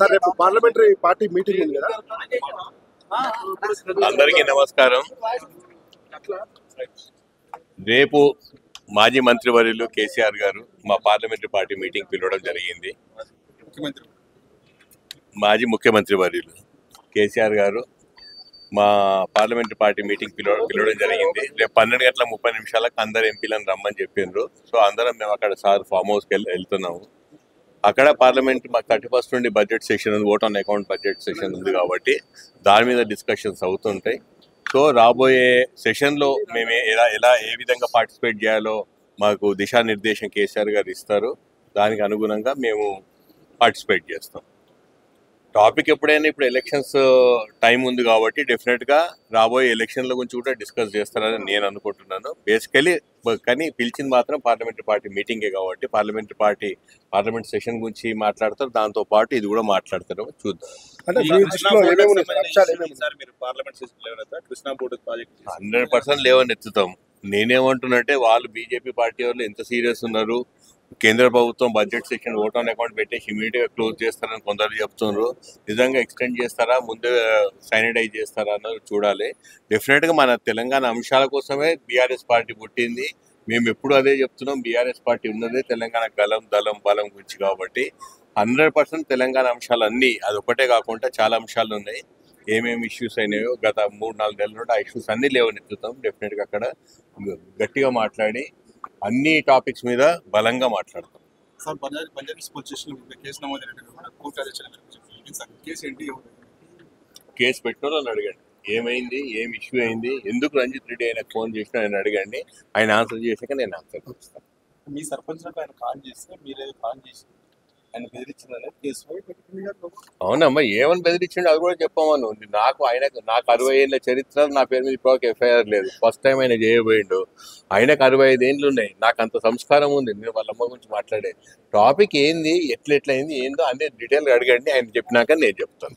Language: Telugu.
సార్ రేపు పార్లమెంటరీ పార్టీ మీటింగ్ ఉంది కదా. అందరికీ నమస్కారం. రేపు మాజీ మంత్రివర్యులు కేసీఆర్ గారు మా పార్లమెంటరీ పార్టీ మీటింగ్ పిలవడం జరిగింది. మాజీ ముఖ్యమంత్రి వర్యులు కేసీఆర్ గారు మా పార్లమెంటరీ పార్టీ మీటింగ్ పిలవడం జరిగింది. రేపు 12:30 అందరు ఎంపీలను రమ్మని చెప్పిండ్రు. సో అందరం మేము అక్కడ సార్ ఫామ్ హౌస్కి వెళ్తున్నాము. అక్కడ పార్లమెంట్ మాకు 31st నుండి బడ్జెట్ సెషన్ ఉంది, vote on account budget session ఉంది కాబట్టి దాని మీద డిస్కషన్స్ అవుతుంటాయి. సో రాబోయే సెషన్లో మేము ఏ విధంగా పార్టిసిపేట్ చేయాలో మాకు దిశానిర్దేశం కేసీఆర్ గారు ఇస్తారు. దానికి అనుగుణంగా మేము పార్టిసిపేట్ చేస్తాం. టాపిక్ ఎప్పుడైనా ఇప్పుడు ఎలక్షన్స్ టైం ఉంది కాబట్టి డెఫినెట్గా రాబోయే ఎలక్షన్ల గురించి కూడా డిస్కస్ చేస్తారని నేను అనుకుంటున్నాను. బేసికలీ కానీ పిలిచింది మాత్రం పార్లమెంటరీ పార్టీ మీటింగే కాబట్టి పార్లమెంట్ సెషన్ గురించి మాట్లాడతారు. దాంతో పాటు ఇది కూడా మాట్లాడతారు. చూద్దాం. 100% లేవని ఎత్తుతాం. నేనేమంటున్నట్టే వాళ్ళు బీజేపీ పార్టీ వాళ్ళు ఎంత సీరియస్ ఉన్నారు. కేంద్ర ప్రభుత్వం budget section vote on account పెట్టేసి ఇమీడియట్గా క్లోజ్ చేస్తారని కొందరు చెప్తున్నారు. నిజంగా ఎక్స్టెండ్ చేస్తారా, ముందే శానిటైజ్ చేస్తారా అన్నది చూడాలి. డెఫినెట్గా మన తెలంగాణ అంశాల కోసమే బీఆర్ఎస్ పార్టీ పుట్టింది. మేము ఎప్పుడు అదే చెప్తున్నాం. బీఆర్ఎస్ పార్టీ ఉన్నదే తెలంగాణ గలం దళం బలం గురించి కాబట్టి 100% తెలంగాణ అంశాలు అన్నీ అదొకటే కాకుండా చాలా అంశాలు ఉన్నాయి. ఏమేమి ఇష్యూస్ అయినాయో గత 3-4 నెలల నుండి ఆ ఇష్యూస్ అన్నీ లేవనెత్తుతాం. డెఫినెట్గా అక్కడ గట్టిగా మాట్లాడి అన్ని టాపిక్స్ మీద బలంగా మాట్లాడతాం. కేసు పెట్టిన వాళ్ళు అడగండి, ఏమైంది, ఏం ఇష్యూ అయింది, ఎందుకు రంజిత్ రెడ్డి ఆయన ఫోన్ చేసినా ఆయన అడగండి. ఆయన ఆన్సర్ చేసాక నేను ఆన్సర్ చేస్తాను. మీ సర్పంచ్ ఆయన కాల్ చేస్తే మీరే కాల్ చేసి ఆయన బెదిరించిందని కేసు అవునమ్మా, ఏమని బెదిరించండి అది కూడా చెప్పమను. నాకు 65 ఏళ్ళ చరిత్ర, నా పేరు మీద ఇప్పుడు ఎఫ్ఐఆర్ లేదు. ఫస్ట్ టైం ఆయన చేయబోయిండు. ఆయనకు 65 ఏళ్ళు ఉన్నాయి. నాకు అంత సంస్కారం ఉంది. నేను వాళ్ళ అమ్మ గురించి మాట్లాడే టాపిక్ ఏంది, ఎట్లయింది ఏందో అన్ని డీటెయిల్గా అడగండి. ఆయన చెప్పినాక నేను చెప్తాను.